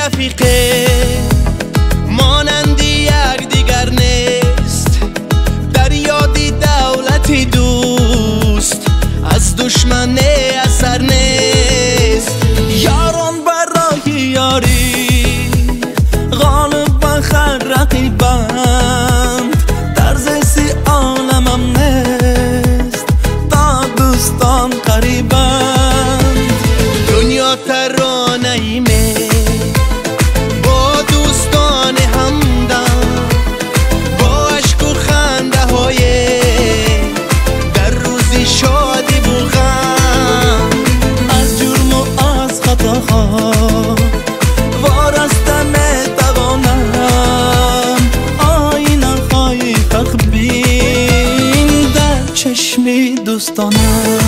رفیقه مانندی یک دیگر نیست، در یادی دولتی دوست از دشمن اثر نیست. یاران برای یاری غالب بخر رقیبند، در زیسی عالمم نیست تا دوستان قریبند. دنیا ترانه‌ایمه با دوستان همدم، با عشق و خنده های در روزی شادی و غم، از جرم و از خطاها وارسته میتوانم آینه های تخبین در چشمی دوستانم.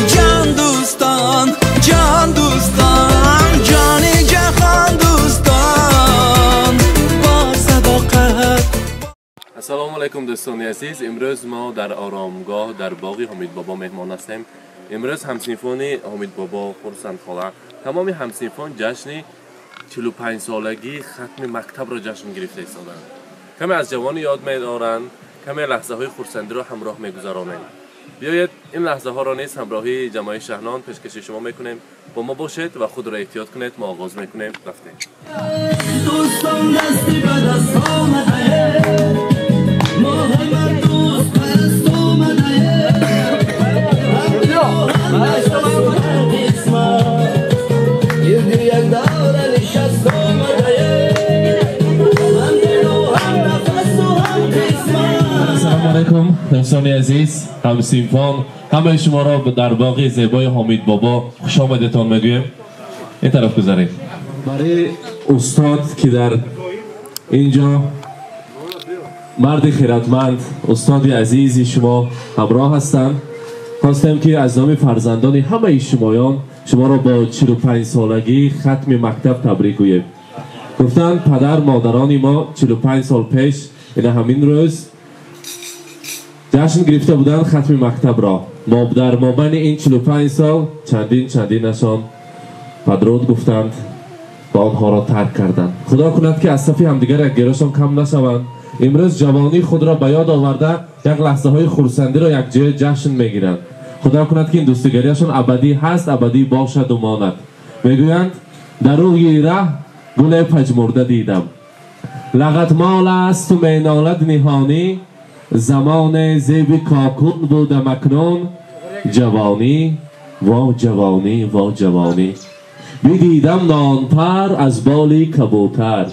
جان دوستان، جان دوستان، جان جهان دوستان با صداقت. السلام علیکم دوستان عزیز. امروز ما در آرامگاه در باغ حمید بابا مهمان هستیم. امروز همسینفون حمید بابا خورسند خاله تمام همسینفون جشن 45 سالگی ختم مکتب را جشن گرفته ایستادند. کمی از جوانی یاد می‌دارند، کمی لحظه های خرسندی را همراه می‌گذرانند. بیایید این لحظه ها را نیز همراهی جماعت شهنان پیشکش شما میکنیم. با ما باشید و خود را احتیاط کنید. ما آغاز میکنیم. رفتیم. دوستان دستی به دست آمده، محمد دوست پرست آمده، یک دور نشست آمده. السلام علیکم دوستان عزیز، همسینفون همه شما را در باغ زیبای حمید بابا خوش آمدتان میگویم. این طرف گذارید. برای استاد که در اینجا مرد خیرتمند، استاد عزیزی شما همراه هستند، خواستم که از نام فرزندان همه شمایان شما را با 45 سالگی ختم مکتب تبریک گویم. گفتن پدر مادران ما 45 سال پیش این همین روز جشن گرفته بودن ختم مکتب را. ما در مابین این 45 سال چندینشان پدرود گفتند و آنها را ترک کردند. خدا کند که از صف همدیگر یک گراشان کم نشوند. امروز جوانی خود را به یاد آورده یک لحظه های خرسندی را یک جای جشن میگیرند. خدا کند که این دوستیگریشان ابدی هست، ابدی باشد و ماند. میگویند در روی ره گل پژمرده دیدم، لغت مال است و مینالد نهانی، زمان زیب کاکون بودم اکنون، جوانی و جوانی و جوانی. بدیدم نانپر از بالی کبوتر،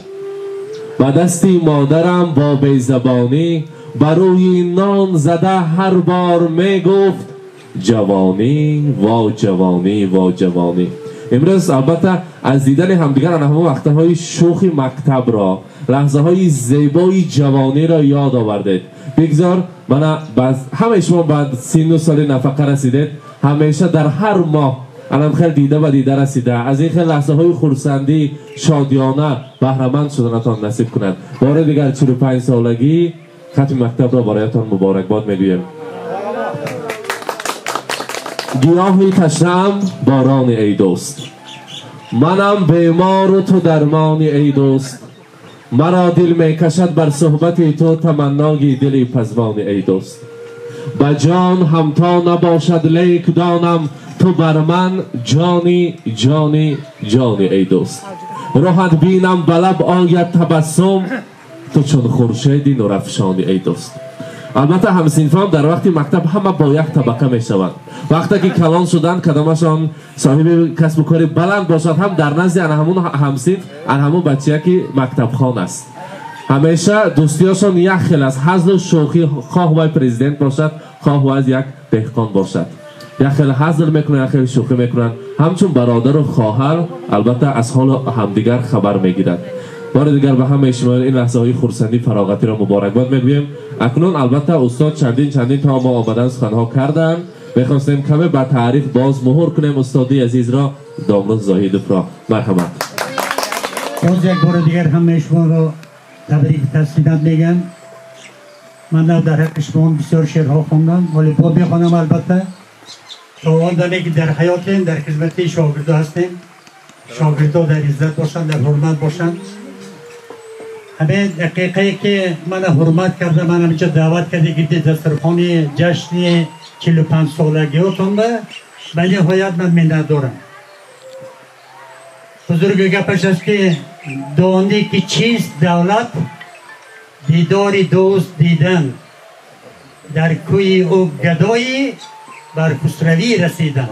به دستی مادرم با بیزبانی، بروی نان زده هر بار می گفت جوانی و جوانی و جوانی. امروز البته از دیدن همدیگر همه وقته های شوخی مکتب را، لحظه های زیبای جوانی را یاد آوردید. بگذار من همه شما بعد 39 سال نفقه رسیدید، همیشه در هر ماه الان خیلی دیده و دیده رسیده، از این خیلی لحظه های خرسندی شادیانه بهره‌مند شدنتان نصیب کند. بار دیگر 45 سالگی ختم مکتب را برایتان مبارکباد میگویم. گیاهی تشنه‌ام باران ای دوست، منم بیمار و تو درمانی ای دوست، مرا دل میکشد بر صحبت تو تمنای دلی پزبانی ای دوست. با جان همتا نباشد لیک دانم تو بر من جانی جانی جانی ای دوست. روحت بینم بلب آید تبسم تو چون خورشیدی نورافشانی ای دوست. البته همسینفان در وقتی مکتب همه با یک طبقه می شوند. وقتی که کلان شدن کدامشان صاحب کسب و کاری بلند باشد هم در نزد همون همسینف همون بچه که مکتب خان است. همیشه دوستیاشان یک خیل است، حزل و شوخی، خواه وای پرزیدنت باشد خواه وای یک دهقان باشد، یک خیل حزل میکنن یک خیل شوخی میکنن، همچون برادر و خواهر البته از حال همدیگر خبر میگیرند. بار دیگر به همه شما این لحظه های خرسندی فراغتی را مبارکباد میگویم. اکنون البته استاد چندین تا ما آمدن سخنها کردن، میخواستیم کمی بر تعریف باز مهر کنیم استادی عزیز را، دامروز زاهد را. مرحمت. باز یک بار دیگر همه شما را تبریک تسلیمت میگم. من در حق شما بسیار شعرها خواندم، ولی با بخوانم البته تا آن دانه که در حیاتیم در خدمت شاگرد هستیم. شاگردها در عزت باشند، در حرمت باشند. همه دقیقه که من حرمت کرده، من همینجا دعوت کرده که دسترخوان جشن 45 سالگیتون به نهایت من منت دارم. بزرگ گپش است که دانی که چیست دولت، دیدار دوست دیدن، در کوی او گدایی بر خسروی رسیدن.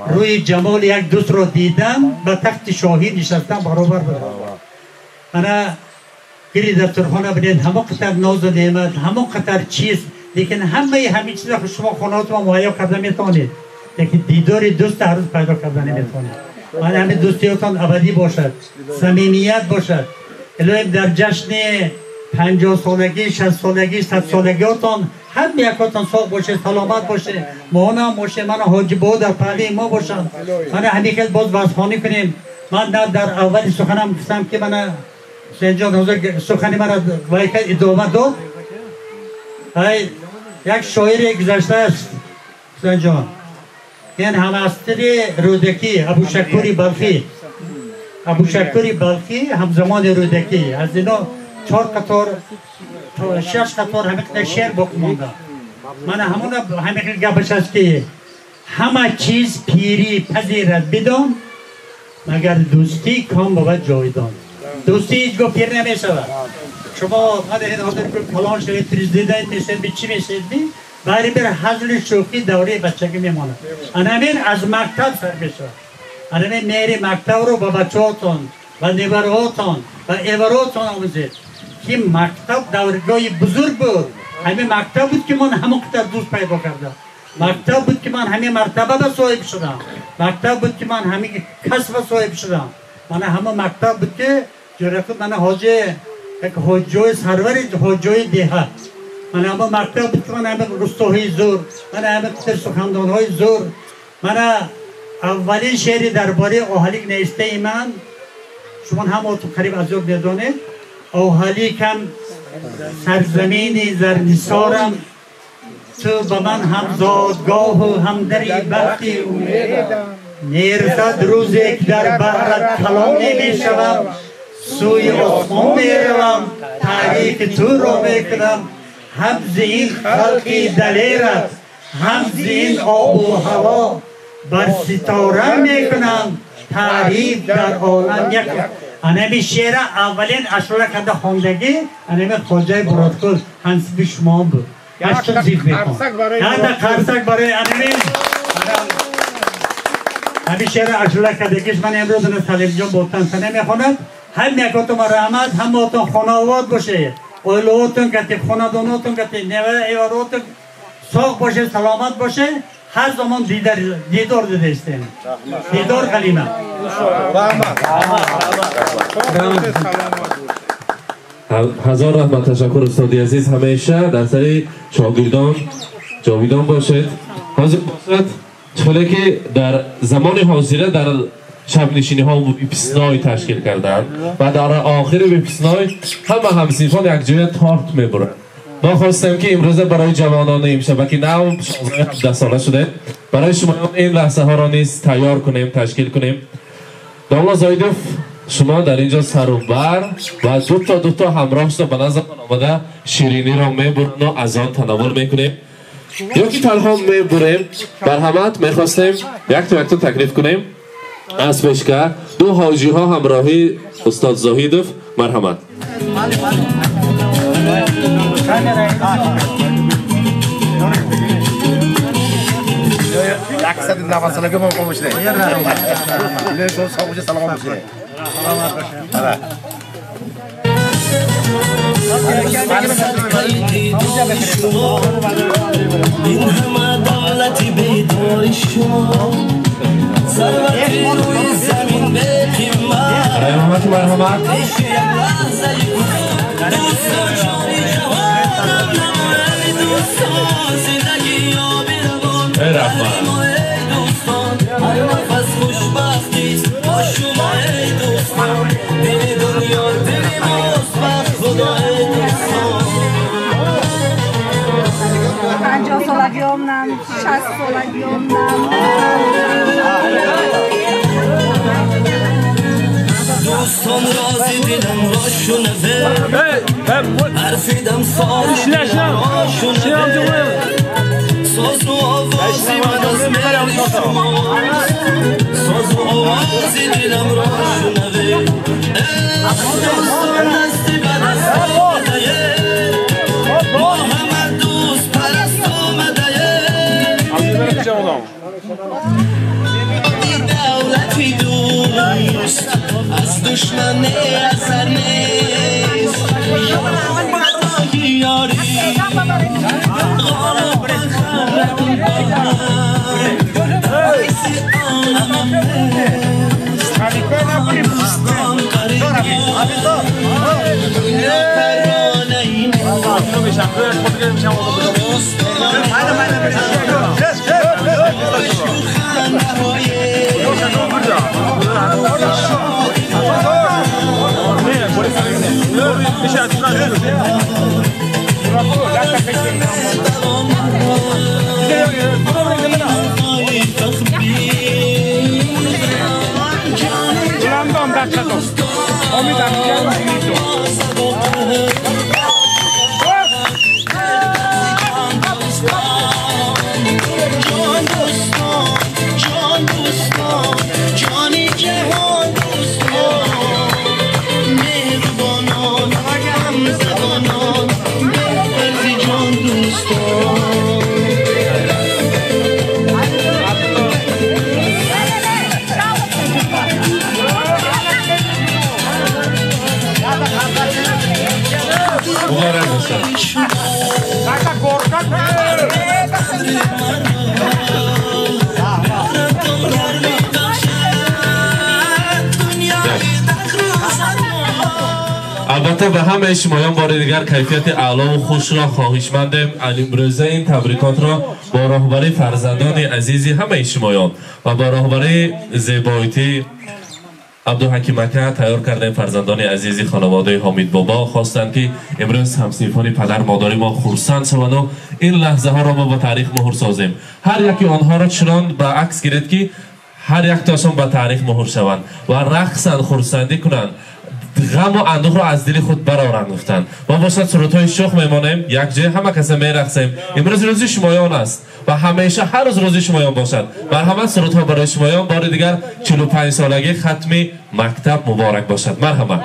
روی جمال یک دوست را دیدن، به تخت شاهی نشستن برابر بود. من گری دسترخوان بینید همه قطر ناز و نعمت، همه قطر چیز، لیکن همه چیز را شما خانهاتون مهیا کرده میتونید، لیکن دیدار دوست هر روز پیدا کرده نمیتونید. من همه دوستیاتون ابدی باشد، صمیمیت باشد. الهی در جشن 50 سالگی، 60 سالگی، 100 سالگیاتون هر یکاتون ساق باشه، سلامت باشه، مانا باشه، من حاجی با در پهلی ما باشم. من همیشه باز وظیفانی کنیم. من در اول سخنم گفتم که من سنجان حضور سخنی من وایکه ادامه داد. یک شاعر گذشته است سنجان، این هماستری رودکی ابو شکوری بلخی، ابو شکوری بلخی همزمان رودکی، از اینا 4 قطار 6 قطار همه شعر باقی مانده. من همه گپش است که همه چیز پیری پذیرد بدان، مگر دوستی کام بود جاودان. دوستی هیچگاه پیر نمی شود. شما این حاضر که فلان شوید پریزیدنت میشید بی چی میشید بی؟ برای بر حضل شوخی دوره بچگی میماند. انامین از مکتب سر میشود. انامین میری مکتب رو با بچهاتون و نیبرهاتون و ایوراتون آموزید که مکتب دورگاه بزرگ بود. همین مکتب بود که من همون قطر دوست پیدا کردم. مکتب بود که من همین مرتبه به صاحب شدم. مکتب بود که من همین کسب صاحب شدم. من همون مکتب بود که جرأت من حاجی یک حاجی سرور حاجی دهات. من همون مکتب بود که من همین رستاهای زور، من همین سخنرانی‌های زور. من اولین شعری درباره اوهالیک نوشته ای من، شما هم تو قریب از یاد میدانید. اوهالیکم سرزمینی زرنثارم، تو به من هم زادگاه و هم دری بختی نیرزد روزی که در بحرت کلام نمی شوم، سوی آسمان می روم، تعریف تو را میکنم. هم این خلقی دلیرت، هم این آب و هوا، بر ستاره میکنم تعریف در عالم یک. انمی شعر اولین اشعار کرده خواندگی انمی خواجه برادکل هنسبی شما بود. هشتون زیف میکنم نه در قرصک برای انمی همی شعر اشعار کردگیش من امروز در سلیم جان بودتن سنه میخوند. هم یکاتون رحمت، هم باتون خانواد باشه، اولواتون کتی، خانداناتون کتی، نوه ایواراتون ساق باشه، سلامت باشه. هر زمان دیدار دیده استیم. دیدار کلمه. هزار رحمت تشکر استادی عزیز. همیشه در سر شاگردان جاویدان باشد. حاضر باشد چطوری که در زمان حاضره در شب نشینی ها ویپسنای تشکیل کردن و در آخر ویپسنای همه همسیفان یک جای تارت میبرن. ما خواستم که امروز برای جوانان این شبکه نو 17 ساله شده برای شما این لحظه ها را نیز تیار کنیم، تشکیل کنیم. داملا زایدوف شما در اینجا سر و بر و دو تا همراه شده به نظر من آمده شیرینی را میبرن و از آن تناول میکنیم یا که تنها میبریم. بر همت میخواستیم یک تا تکلیف کنیم. از پیشکر دو حاجی ها همراهی استاد زاهیدوف. مرحمت. اکثر نوازنده ما کومش نه. نه تو سوچه سلام میشه. این همه دولتی بیداری شما ثروتی روی زمین به قیمت مرحمت. سالگیامنم 60 سالگیامنم دوستان رازی دلم را شنوه حرفیدم سازی دلم را شنوه ساز و آوازی من از مهر شماست ساز و آوازی دلم را شنوه دوستان هستی بر از آمده ما همه دوست پرست آمده دولتی دوست از دشمن اثر نیست برای یاری غالب خرد بایسی آنم نیست دوستان قریبی دنیا پرانه این البته به همه شمایان بار دیگر کیفیت اعلی و خوش را خواهشمندیم. امروزه این تبریکات را با راهبری فرزندان عزیزی همه شمایان و با راهبری زیبایتی عبدالحکیم اکا تیار کردیم. فرزندان عزیزی خانواده حامد بابا خواستند که امروز همسنفان پدر مادر ما خرسند شوند و این لحظه ها را ما با تاریخ مهر سازیم. هر یکی آنها را چنان به عکس گرفت که هر یک تاشون به تاریخ مهر شوند و رقصند، خرسندی کنند، غم و اندوه را از دل خود برآورند گفتند. ما باشد سرودهای شوخ میمانیم، یک جای همه کس میرقصیم. امروز روزی شمایان است و همیشه هر روز روزی شمایان باشد. بر همه سرودها برای شمایان بار دیگر 45 سالگی ختم مکتب مبارک باشد. مرحبا.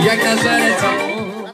Jak Nazaret